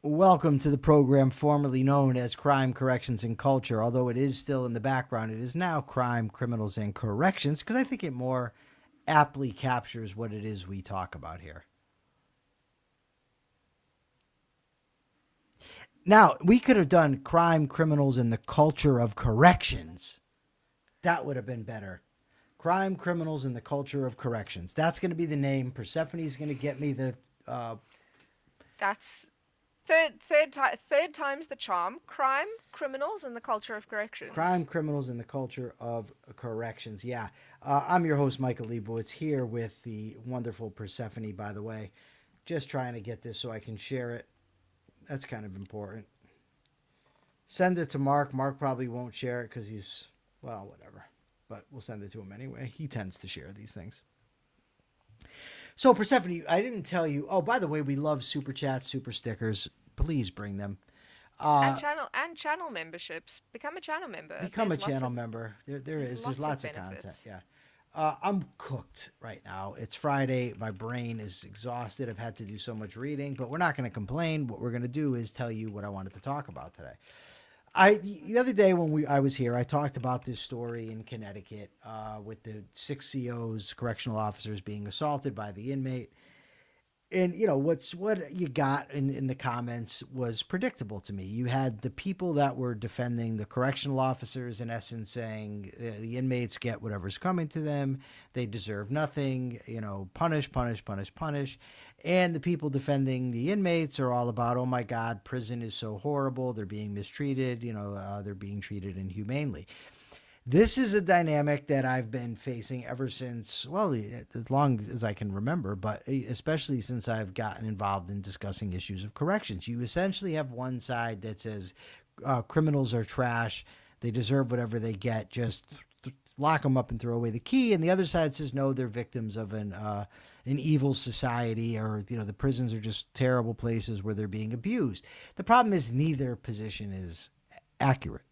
Welcome to the program formerly known as Crime, Corrections, and Culture. Although it is still in the background, it is now Crime, Criminals, and Corrections because I think it more aptly captures what it is we talk about here. Now, we could have done Crime, Criminals, and the Culture of Corrections. That would have been better. Crime, Criminals, and the Culture of Corrections. That's going to be the name. Persephone's going to get me the... That's third time's the charm. Crime, criminals, and the culture of corrections. Crime, Criminals, and the Culture of Corrections. Yeah. I'm your host, Michael Liebowitz, here with the wonderful Persephone, by the way. Just trying to get this so I can share it. That's kind of important. Send it to Mark. Mark probably won't share it because he's, well, whatever. But we'll send it to him anyway. He tends to share these things. So, Persephone, I didn't tell you. Oh, by the way, we love super chats, super stickers. Please bring them. And channel memberships. Become a channel member. Become a channel member. There's lots of content. Yeah. I'm cooked right now. It's Friday. My brain is exhausted. I've had to do so much reading, but we're not going to complain. What we're going to do is tell you what I wanted to talk about today. The other day when I was here, I talked about this story in Connecticut with the 6 COs, correctional officers, being assaulted by the inmate. And, you know, what you got in the comments was predictable to me. You had the people that were defending the correctional officers, in essence, saying the inmates get whatever's coming to them. They deserve nothing, you know, punish, punish, punish, punish. And the people defending the inmates are all about, oh, my God, prison is so horrible. They're being mistreated. You know, they're being treated inhumanely. This is a dynamic that I've been facing ever since, well, as long as I can remember, but especially since I've gotten involved in discussing issues of corrections. You essentially have one side that says criminals are trash. They deserve whatever they get. Just lock them up and throw away the key. And the other side says, no, they're victims of an evil society, or, you know, the prisons are just terrible places where they're being abused. The problem is neither position is accurate.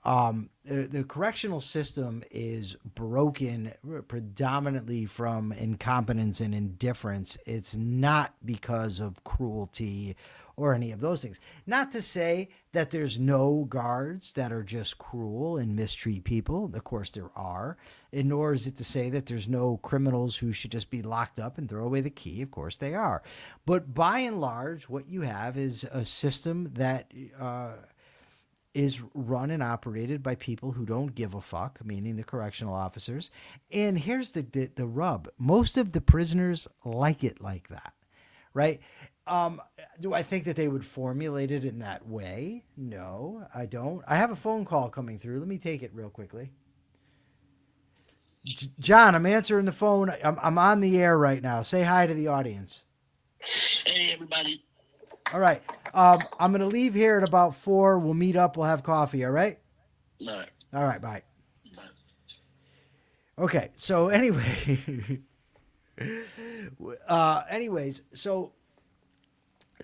The correctional system is broken predominantly from incompetence and indifference. It's not because of cruelty or any of those things. Not to say that there's no guards that are just cruel and mistreat people. Of course there are. And nor is it to say that there's no criminals who should just be locked up and throw away the key. Of course they are. But by and large, what you have is a system that is run and operated by people who don't give a fuck, meaning the correctional officers. And here's the rub. Most of the prisoners like it like that, right? Do I think that they would formulate it in that way? No, I don't. I have a phone call coming through. Let me take it real quickly. John, I'm answering the phone. I'm on the air right now. Say hi to the audience. Hey, everybody. All right. I'm going to leave here at about 4. We'll meet up. We'll have coffee. All right? All right. All right. Bye. Bye. Okay. So anyway, anyways, so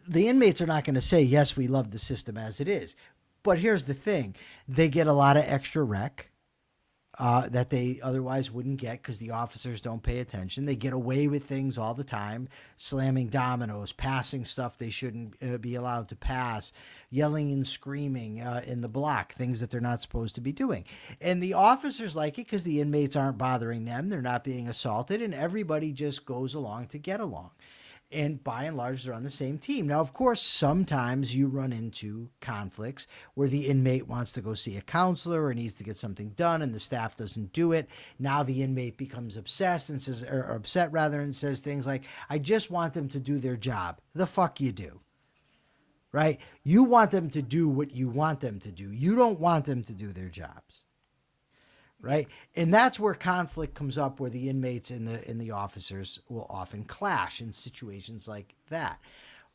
the inmates are not going to say, yes, we love the system as it is. But here's the thing. They get a lot of extra rec that they otherwise wouldn't get because the officers don't pay attention. They get away with things all the time, slamming dominoes, passing stuff they shouldn't be allowed to pass, yelling and screaming in the block, things that they're not supposed to be doing. And the officers like it because the inmates aren't bothering them. They're not being assaulted, and everybody just goes along to get along. And by and large, they're on the same team. Now, of course, sometimes you run into conflicts where the inmate wants to go see a counselor or needs to get something done and the staff doesn't do it. Now the inmate becomes obsessed and says, or upset rather, and says things like, I just want them to do their job. The fuck you do. Right? You want them to do what you want them to do. You don't want them to do their jobs. Right. And that's where conflict comes up, where the inmates and the officers will often clash in situations like that.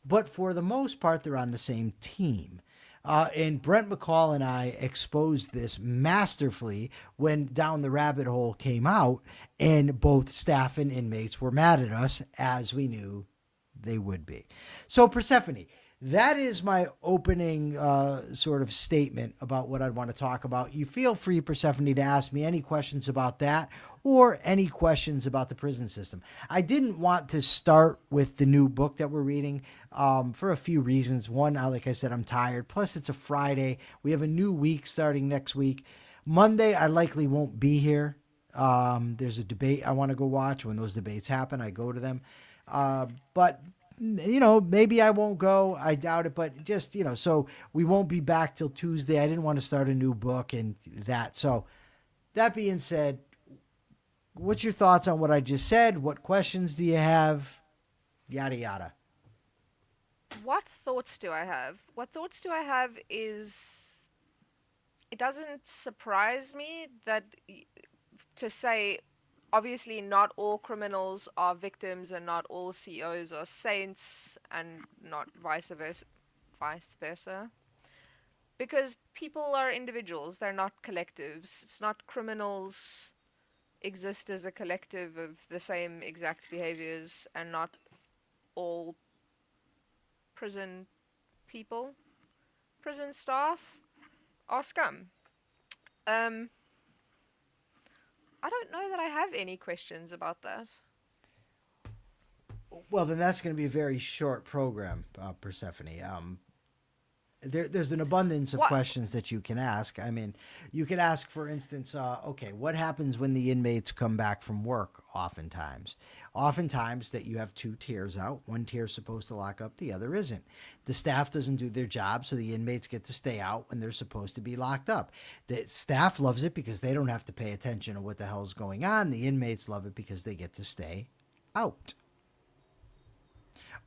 But for the most part, they're on the same team. And Brent McCall and I exposed this masterfully when Down the Rabbit Hole came out, and both staff and inmates were mad at us, as we knew they would be. So, Persephone, that is my opening sort of statement about what I'd want to talk about. You feel free, Persephone, to ask me any questions about that or any questions about the prison system. I didn't want to start with the new book that we're reading for a few reasons. One, like I said, I'm tired. Plus, it's a Friday. We have a new week starting next week. Monday, I likely won't be here. There's a debate I want to go watch. When those debates happen, I go to them. But maybe I won't go. I doubt it, but just, so we won't be back till Tuesday. I didn't want to start a new book and that. So that being said, what's your thoughts on what I just said? What questions do you have? Yada, yada. What thoughts do I have? What thoughts do I have is it doesn't surprise me that to say, obviously, not all criminals are victims and not all CEOs are saints and not vice versa. Because people are individuals, they're not collectives. It's not criminals exist as a collective of the same exact behaviors, and not all prison staff are scum. I don't know that I have any questions about that. Well, then that's going to be a very short program, Persephone. There's an abundance of questions that you can ask. I mean, you could ask, for instance, okay, what happens when the inmates come back from work oftentimes? Oftentimes that you have two tiers out. One tier is supposed to lock up, the other isn't. The staff doesn't do their job, so the inmates get to stay out when they're supposed to be locked up. The staff loves it because they don't have to pay attention to what the hell's going on. The inmates love it because they get to stay out.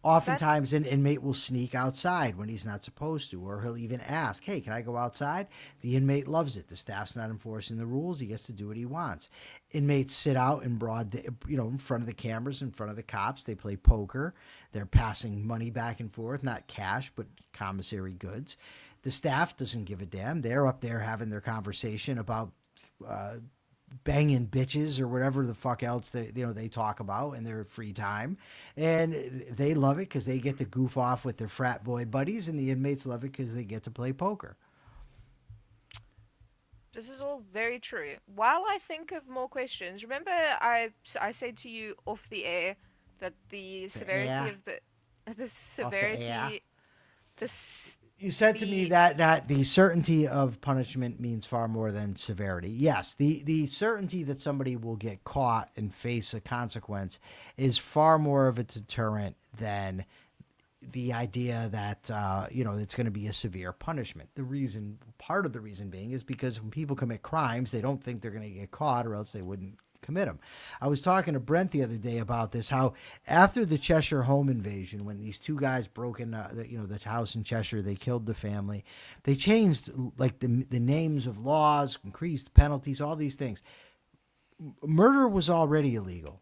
Oftentimes, an inmate will sneak outside when he's not supposed to, or he'll even ask, hey, can I go outside? The inmate loves it. The staff's not enforcing the rules. He gets to do what he wants. Inmates sit out in in front of the cameras, in front of the cops. They play poker. They're passing money back and forth, not cash, but commissary goods. The staff doesn't give a damn. They're up there having their conversation about banging bitches or whatever the fuck else they talk about in their free time, and they love it because they get to goof off with their frat boy buddies, and the inmates love it because they get to play poker. This is all very true. While I think of more questions, remember I said to you off the air that the severity of the severity You said to me that the certainty of punishment means far more than severity. Yes, the certainty that somebody will get caught and face a consequence is far more of a deterrent than the idea that it's going to be a severe punishment. Part of the reason being is because when people commit crimes, they don't think they're going to get caught, or else they wouldn't commit them. I was talking to Brent the other day about this, how after the Cheshire home invasion, when these two guys broke in the house in Cheshire, they killed the family, they changed like the names of laws, increased penalties, all these things. Murder was already illegal.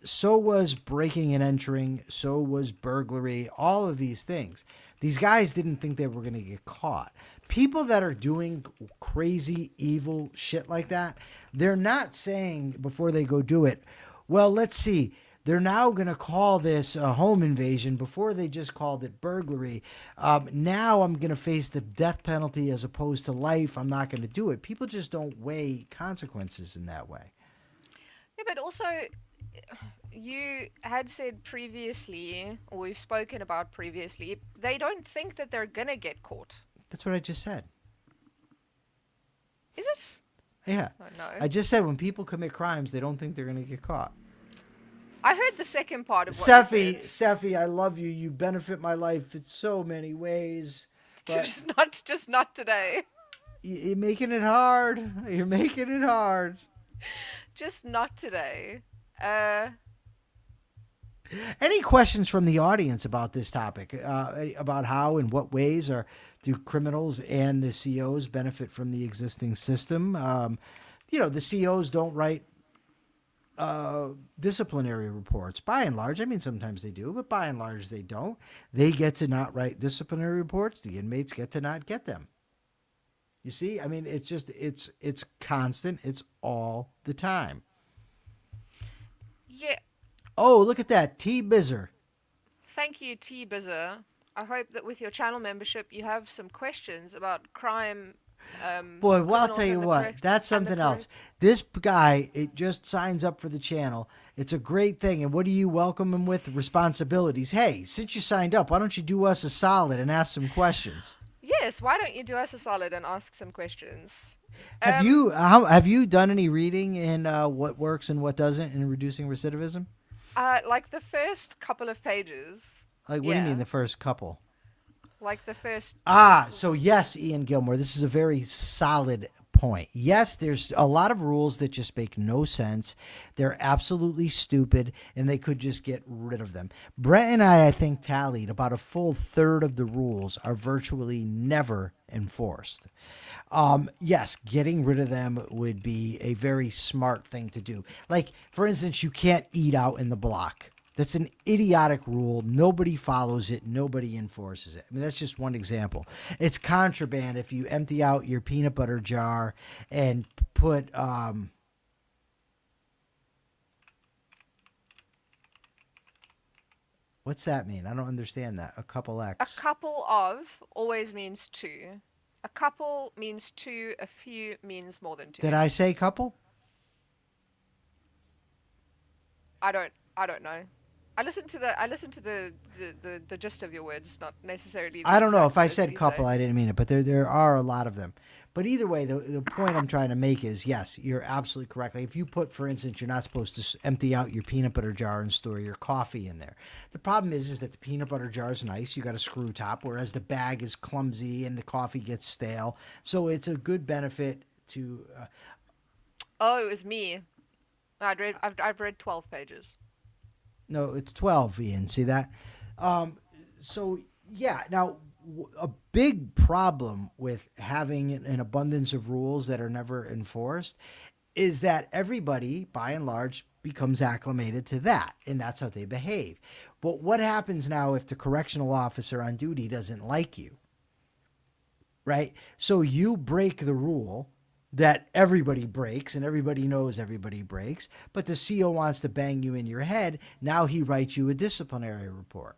So was breaking and entering, so was burglary, all of these things. These guys didn't think they were going to get caught. People that are doing crazy, evil shit like that, they're not saying before they go do it, well, let's see, they're now going to call this a home invasion before they just called it burglary. Now I'm going to face the death penalty as opposed to life. I'm not going to do it. People just don't weigh consequences in that way. Yeah, but also, you had said previously, or we've spoken about previously, they don't think that they're going to get caught. That's what I just said. Is it? Yeah. Oh, no. I just said when people commit crimes, they don't think they're going to get caught. I heard the second part of what you said. Seffi, I love you. You benefit my life in so many ways. Just not today. You're making it hard. You're making it hard. Just not today. Any questions from the audience about this topic? About how and what ways do criminals and the COs benefit from the existing system? The COs don't write disciplinary reports. By and large, I mean, sometimes they do, but by and large, they don't. They get to not write disciplinary reports. The inmates get to not get them. You see? I mean, it's constant. It's all the time. Yeah. Oh, look at that. T. Bizzer. Thank you, T. Bizzer. I hope that with your channel membership, you have some questions about crime, Boy, well, I'll criminals tell you and the what, correct that's and the something correct. else. This guy, it just signs up for the channel. It's a great thing. And what do you welcome him with? Responsibilities. Hey, since you signed up, why don't you do us a solid and ask some questions? Yes, why don't you do us a solid and ask some questions? Have you done any reading in what works and what doesn't in reducing recidivism? Like the first couple of pages. Like, what do you mean Yeah, the first couple? like the first. So yes, Ian Gilmore, this is a very solid point. Yes, there's a lot of rules that just make no sense. They're absolutely stupid, and they could just get rid of them. Brett and I think, tallied about a full third of the rules are virtually never enforced. Yes, getting rid of them would be a very smart thing to do. Like, for instance, you can't eat out in the block. That's an idiotic rule. Nobody follows it. Nobody enforces it. I mean, that's just one example. It's contraband if you empty out your peanut butter jar and put what's that mean? I don't understand that. A couple A X. couple of always means two. A couple means two. A few means more than two. Did I say couple? I don't know. I listened to the gist of your words, not necessarily. I don't know. If I words that said you couple, say. I didn't mean it, but there are a lot of them. But either way, the point I'm trying to make is, yes, you're absolutely correct. Like if you put, for instance, you're not supposed to empty out your peanut butter jar and store your coffee in there. The problem is that the peanut butter jar is nice. You got a screw top, whereas the bag is clumsy and the coffee gets stale. So it's a good benefit to. Oh, it was me. I've read 12 pages. No, it's 12, Ian. See that? So, yeah. Now, a big problem with having an abundance of rules that are never enforced is that everybody, by and large, becomes acclimated to that, and that's how they behave. But what happens now if the correctional officer on duty doesn't like you? Right? So you break the rule that everybody breaks and everybody knows everybody breaks, but the CO wants to bang you in your head. Now he writes you a disciplinary report.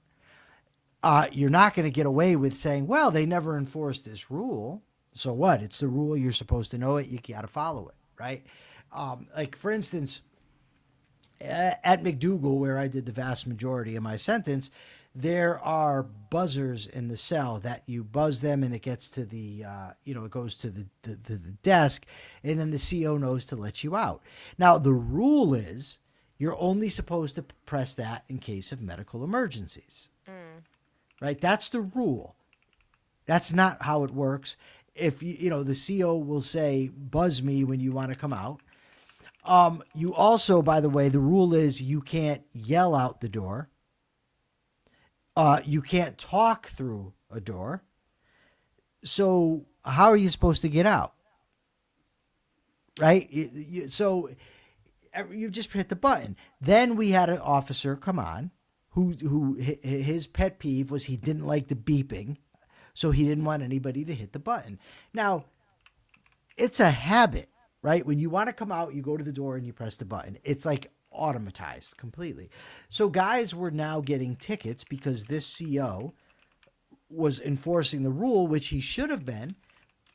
You're not going to get away with saying, well, they never enforced this rule. So what? It's the rule. You're supposed to know it. You got to follow it, right? Like, for instance, at McDougal, where I did the vast majority of my sentence, there are buzzers in the cell that you buzz them and it gets to the, it goes to the desk, and then the CO knows to let you out. Now, the rule is you're only supposed to press that in case of medical emergencies, right? That's the rule. That's not how it works. If the CO will say, buzz me when you want to come out. You also, by the way, the rule is you can't yell out the door. You can't talk through a door. So how are you supposed to get out? Right? So you just hit the button. Then we had an officer come on who his pet peeve was he didn't like the beeping. So he didn't want anybody to hit the button. Now, it's a habit, right? When you want to come out, you go to the door and you press the button. It's like automatized completely. So guys were now getting tickets because this CO was enforcing the rule, which he should have been,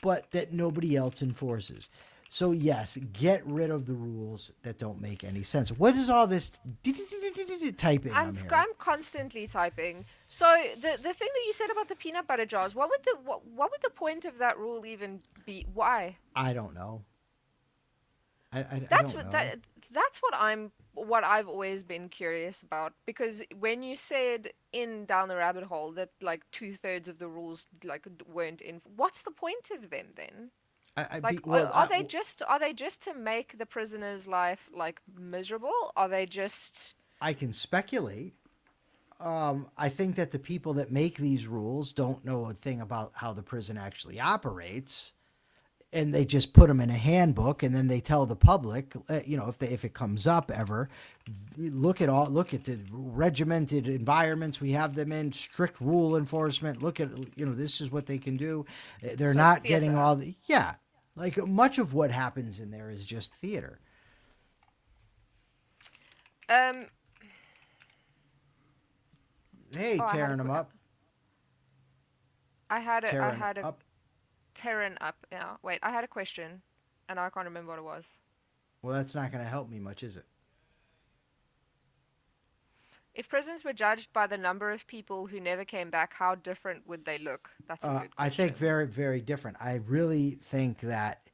but that nobody else enforces. So yes, get rid of the rules that don't make any sense. What is all this typing? I'm constantly typing. So the thing that you said about the peanut butter jars, what would the point of that rule even be? Why? I don't know. I That's don't what know. that's what I've always been curious about, because when you said in Down the Rabbit Hole that like 2/3 of the rules like weren't in, what's the point of them then? Are they just to make the prisoner's life like miserable? Are they just? I can speculate. I think that the people that make these rules don't know a thing about how the prison actually operates, and they just put them in a handbook, and then they tell the public, if it comes up ever, look at the regimented environments we have them in, strict rule enforcement. Look at this is what they can do. They're So not theater. getting all the like much of what happens in there is just theater. Hey, I had a tearing them quick- up. I tearing had a up. tearing up. Yeah. Wait, I had a question, and I can't remember what it was. Well, that's not going to help me much, is it? If prisons were judged by the number of people who never came back, how different would they look? That's a good I think question. very, very different. I really think that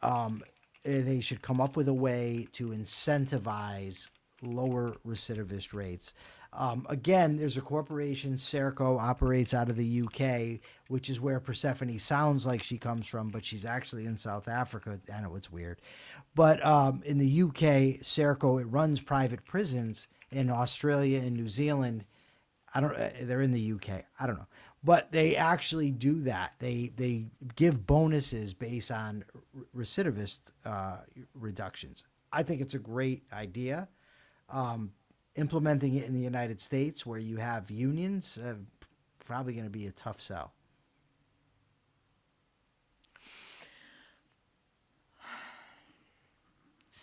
um, they should come up with a way to incentivize lower recidivist rates. Again, there's a corporation, Serco, operates out of the UK, which is where Persephone sounds like she comes from, but she's actually in South Africa. I know it's weird. But in the UK, Serco, it runs private prisons in Australia and New Zealand. I don't. They're in the UK. I don't know, but they actually do that. They give bonuses based on recidivist reductions. I think it's a great idea. Implementing it in the United States, where you have unions, probably going to be a tough sell.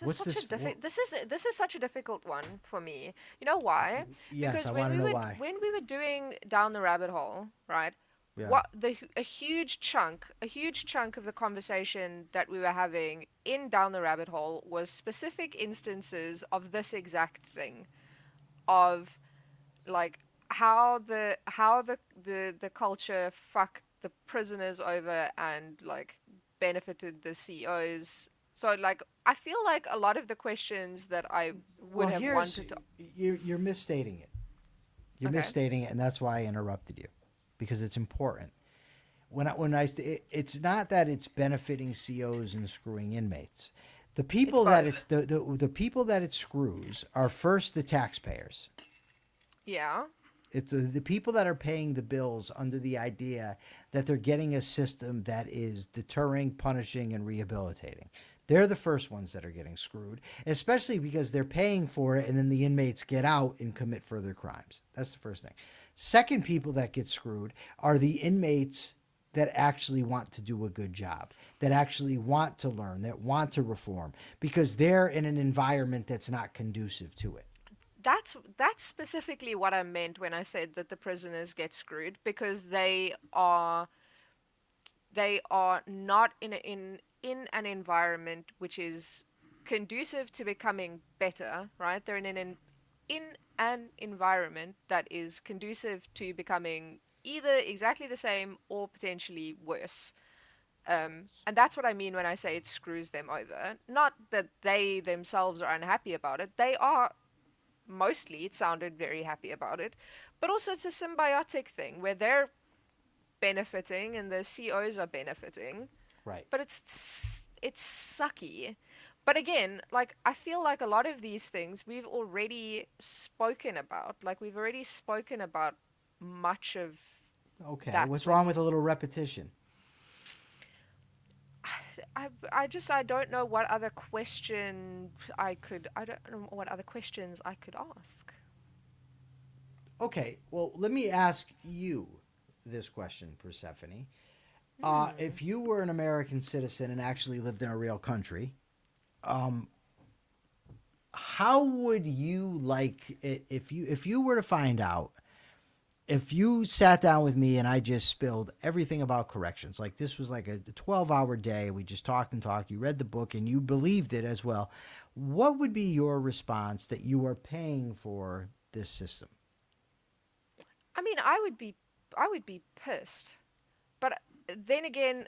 What's this? This is such a difficult one for me. You know why? Yes, Because I want to know why. when we were doing down the rabbit hole, right? Yeah. A huge chunk of the conversation that we were having in down the rabbit hole was specific instances of this exact thing, of like how the culture fucked the prisoners over and like benefited the CEOs. So like I feel like a lot of the questions that I would have wanted to. You're misstating it. You're Okay. misstating it, and that's why I interrupted you, because it's important. It's not that it's benefiting COs and screwing inmates. The people that both. the people that it screws are first the taxpayers. Yeah. It's the people that are paying the bills under the idea that they're getting a system that is deterring, punishing, and rehabilitating. They're the first ones that are getting screwed, especially because they're paying for it and then the inmates get out and commit further crimes. That's the first thing. Second, people that get screwed are the inmates that actually want to do a good job, that actually want to learn, that want to reform, because they're in an environment that's not conducive to it. That's specifically what I meant when I said that the prisoners get screwed, because they are not in an environment which is conducive to becoming better, right? They're in an environment that is conducive to becoming either exactly the same or potentially worse. And that's what I mean when I say it screws them over. Not that they themselves are unhappy about it. They are mostly, it sounded very happy about it. But also it's a symbiotic thing where they're benefiting and the COs are benefiting. Right. But it's sucky. But again, like I feel like a lot of these things we've already spoken about. Like we've already spoken about much of Okay. that. What's wrong with a little repetition? I don't know what other I don't know what other questions I could ask. Okay. Well, let me ask you this question, Persephone. If you were an American citizen and actually lived in a real country, how would you like it if you were to find out, if you sat down with me and I just spilled everything about corrections, like this was like a 12-hour day, we just talked and talked, you read the book and you believed it as well, what would be your response that you are paying for this system? I mean, I would be pissed. But then again,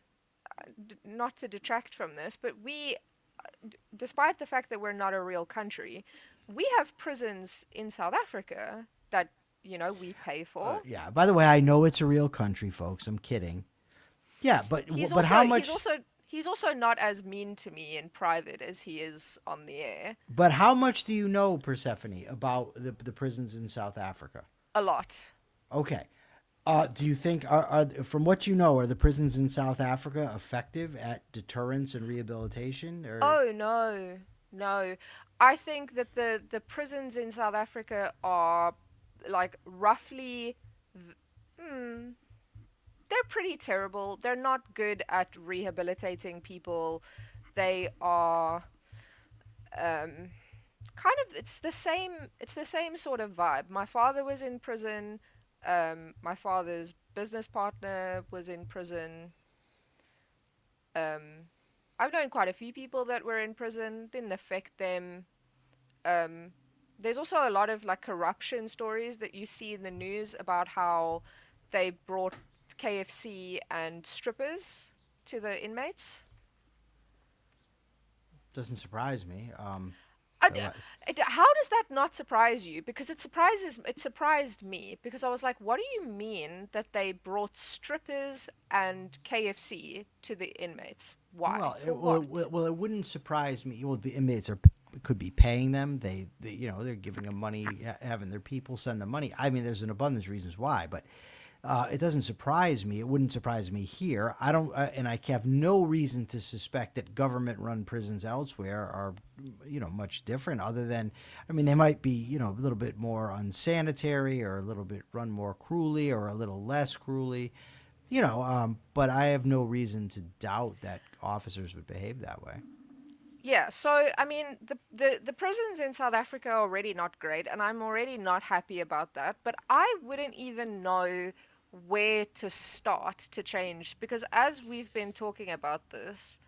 not to detract from this, but despite the fact that we're not a real country, we have prisons in South Africa that, we pay for. Yeah. By the way, I know it's a real country, folks. I'm kidding. Yeah, but how much? He's also not as mean to me in private as he is on the air. But how much do you know, Persephone, about the prisons in South Africa? A lot. Okay. Do you think are from what you know, are the prisons in South Africa effective at deterrence and rehabilitation? Or Oh no. I think that the prisons in South Africa are like roughly they're pretty terrible. They're not good at rehabilitating people. They are kind of it's the same sort of vibe. My father was in prison. My father's business partner was in prison. I've known quite a few people that were in prison. Didn't affect them. There's also a lot of like corruption stories that you see in the news about how they brought KFC and strippers to the inmates. Doesn't surprise me. How does that not surprise you? Because it surprised me because I was like, what do you mean that they brought strippers and KFC to the inmates? Why? Well, it wouldn't surprise me. Well, the inmates could be paying them. They're giving them money, having their people send them money. I mean, there's an abundance of reasons why, but it doesn't surprise me. It wouldn't surprise me here. I don't, and I have no reason to suspect that government-run prisons elsewhere are, much different. Other than, I mean, they might be, a little bit more unsanitary, or a little bit run more cruelly, or a little less cruelly. But I have no reason to doubt that officers would behave that way. Yeah, so I mean, the prisons in South Africa are already not great, and I'm already not happy about that. But I wouldn't even know where to start to change, because as we've been talking about this,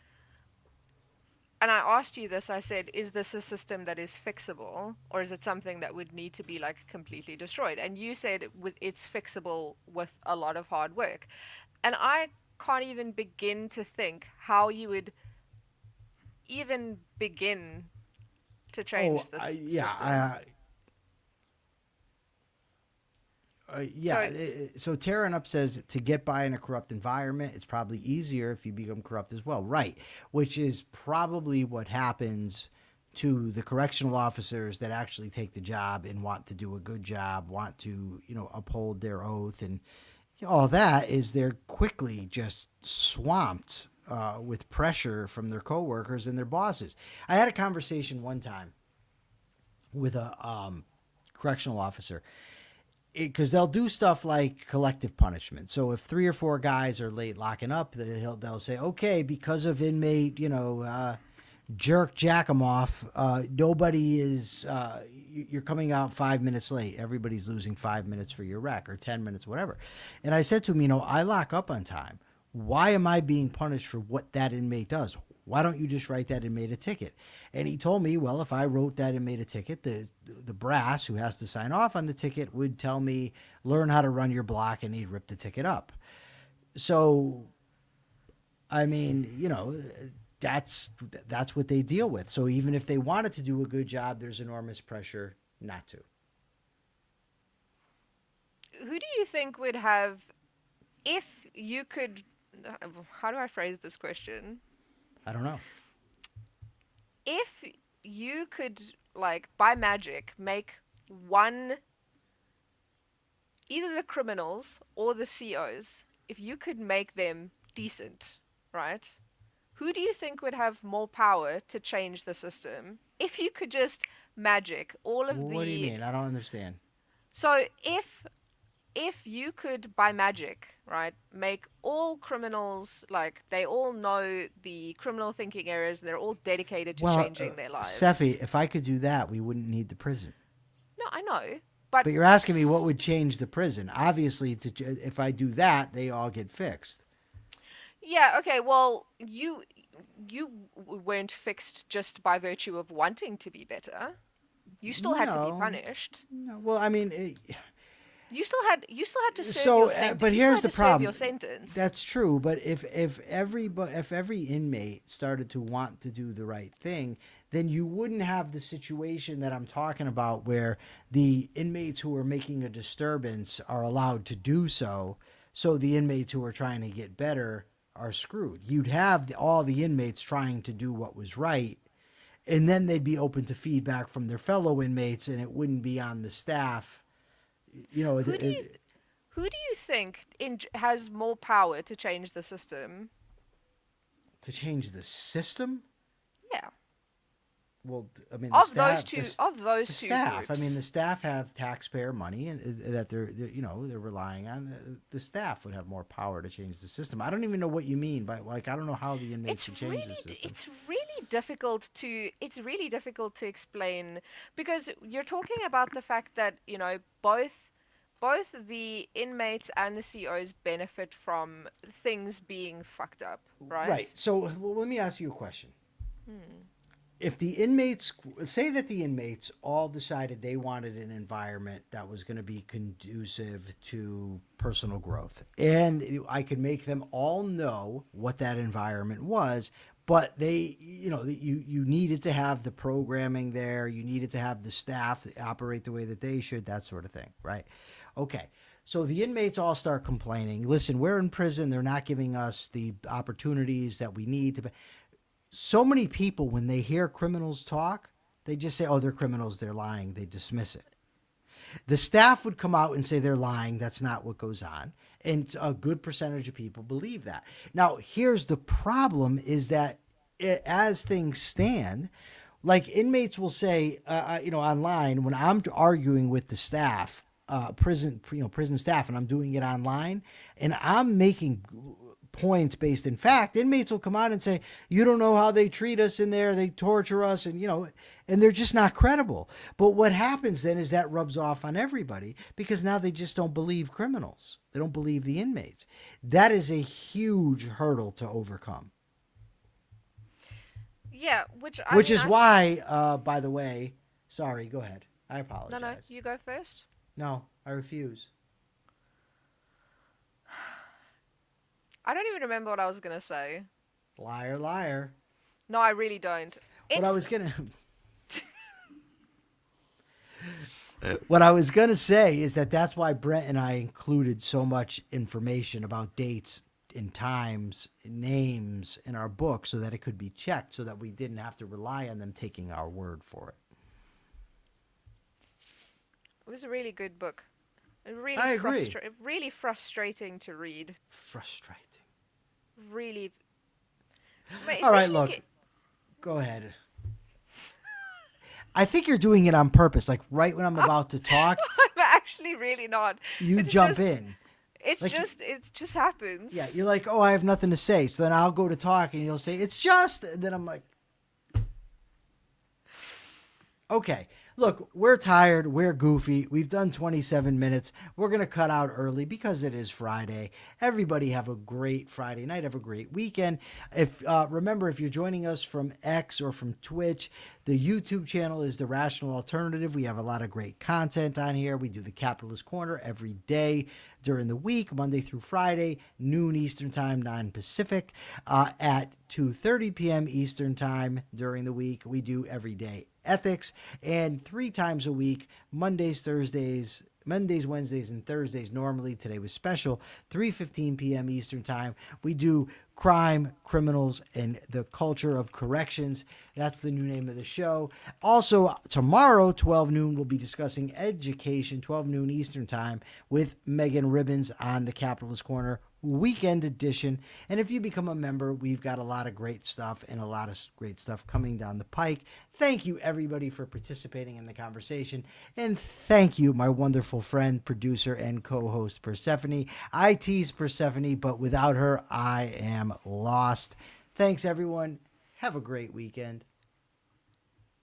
and I asked you this, I said, is this a system that is fixable, or is it something that would need to be like completely destroyed? And you said it's fixable with a lot of hard work. And I can't even begin to think how you would even begin to change this system. So Taryn Up says to get by in a corrupt environment, it's probably easier if you become corrupt as well. Right. Which is probably what happens to the correctional officers that actually take the job and want to do a good job, want to, uphold their oath, and all that is they're quickly just swamped with pressure from their coworkers and their bosses. I had a conversation one time with a correctional officer, because they'll do stuff like collective punishment. So if 3 or 4 guys are late locking up, they'll say, okay, because of inmate, jerk Jackamoff, nobody is, you're coming out 5 minutes late. Everybody's losing 5 minutes for your rec, or 10 minutes, whatever. And I said to him, I lock up on time. Why am I being punished for what that inmate does? Why don't you just write that inmate a ticket? And he told me, well, if I wrote that inmate a ticket, the brass who has to sign off on the ticket would tell me, learn how to run your block, and he'd rip the ticket up. So, I mean, that's what they deal with. So even if they wanted to do a good job, there's enormous pressure not to. Who do you think would have, if you could, how do I phrase this question? I don't know. If you could, like, by magic, make one, either the criminals or the COs, if you could make them decent, right? Who do you think would have more power to change the system? If you could just magic all of What do you mean? I don't understand. So if you could, by magic, right, make all criminals, like, they all know the criminal thinking areas and they're all dedicated to changing their lives. Seffi, if I could do that, we wouldn't need the prison. No, I know. But you're asking me what would change the prison. Obviously, if I do that, they all get fixed. Yeah, okay, well, you weren't fixed just by virtue of wanting to be better. You still had to be punished. No, well, I mean... You still had to serve your sentence. But here's the problem. Your sentence. That's true. But if every inmate started to want to do the right thing, then you wouldn't have the situation that I'm talking about, where the inmates who are making a disturbance are allowed to do so. So the inmates who are trying to get better are screwed. You'd have all the inmates trying to do what was right, and then they'd be open to feedback from their fellow inmates, and it wouldn't be on the staff. Who do you think has more power to change the system? To change the system? Yeah. Well, I mean, of those two staff. groups. I mean, the staff have taxpayer money and that they're relying on. The staff would have more power to change the system. I don't even know what you mean by, like, I don't know how the inmates would change the system. It's really difficult to explain, because you're talking about the fact that both both the inmates and the COs benefit from things being fucked up, right? Right. So let me ask you a question. If the inmates, say that the inmates all decided they wanted an environment that was going to be conducive to personal growth, and I could make them all know what that environment was, but they, you needed to have the programming there, you needed to have the staff operate the way that they should, that sort of thing, right? Okay. So the inmates all start complaining. Listen, we're in prison. They're not giving us the opportunities that we need to. So many people, when they hear criminals talk, they just say, oh, they're criminals, they're lying. They dismiss it. The staff would come out and say they're lying. That's not what goes on. And a good percentage of people believe that. Now, here's the problem is that as things stand, like inmates will say, online, when I'm arguing with the staff, prison staff, and I'm doing it online, and I'm making points based in fact, inmates will come out and say, you don't know how they treat us in there, they torture us, and and they're just not credible. But what happens then is that rubs off on everybody, because now they just don't believe criminals, they don't believe the inmates. That is a huge hurdle to overcome. Yeah, which is why, by the way, sorry, go ahead, I apologize. No, you go first. No, I refuse. I don't even remember what I was going to say. Liar, liar. No, I really don't. What I was going to say is that's why Brent and I included so much information about dates and times, names in our book so that it could be checked, so that we didn't have to rely on them taking our word for it. It was a really good book. Really I agree. Really frustrating to read. Frustrating. Really. All right, look. Go ahead. I think you're doing it on purpose. Like right when I'm about to talk. I'm actually really not. You jump in. It just happens. Yeah, you're like, oh, I have nothing to say. So then I'll go to talk and you'll say, it's just. And then I'm like, okay. Look, we're tired. We're goofy. We've done 27 minutes. We're going to cut out early because it is Friday. Everybody have a great Friday night. Have a great weekend. Remember, if you're joining us from X or from Twitch, the YouTube channel is The Rational Alternative. We have a lot of great content on here. We do the Capitalist Corner every day during the week, Monday through Friday, noon Eastern Time, 9 Pacific, at 2:30 p.m. Eastern Time during the week. We do everyday ethics, and 3 times a week, Mondays, Wednesdays, and Thursdays. Normally, today was special, 3:15 p.m. Eastern Time. We do crime, criminals, and the culture of corrections. That's the new name of the show. Also, tomorrow, 12 noon, we'll be discussing education, 12 noon Eastern Time, with Megan Ribbons on the Capitalist Corner weekend edition. And if you become a member, we've got a lot of great stuff and a lot of great stuff coming down the pike. Thank you, everybody, for participating in the conversation. And thank you, my wonderful friend, producer, and co-host, Persephone. I tease Persephone, but without her, I am lost. Thanks, everyone. Have a great weekend.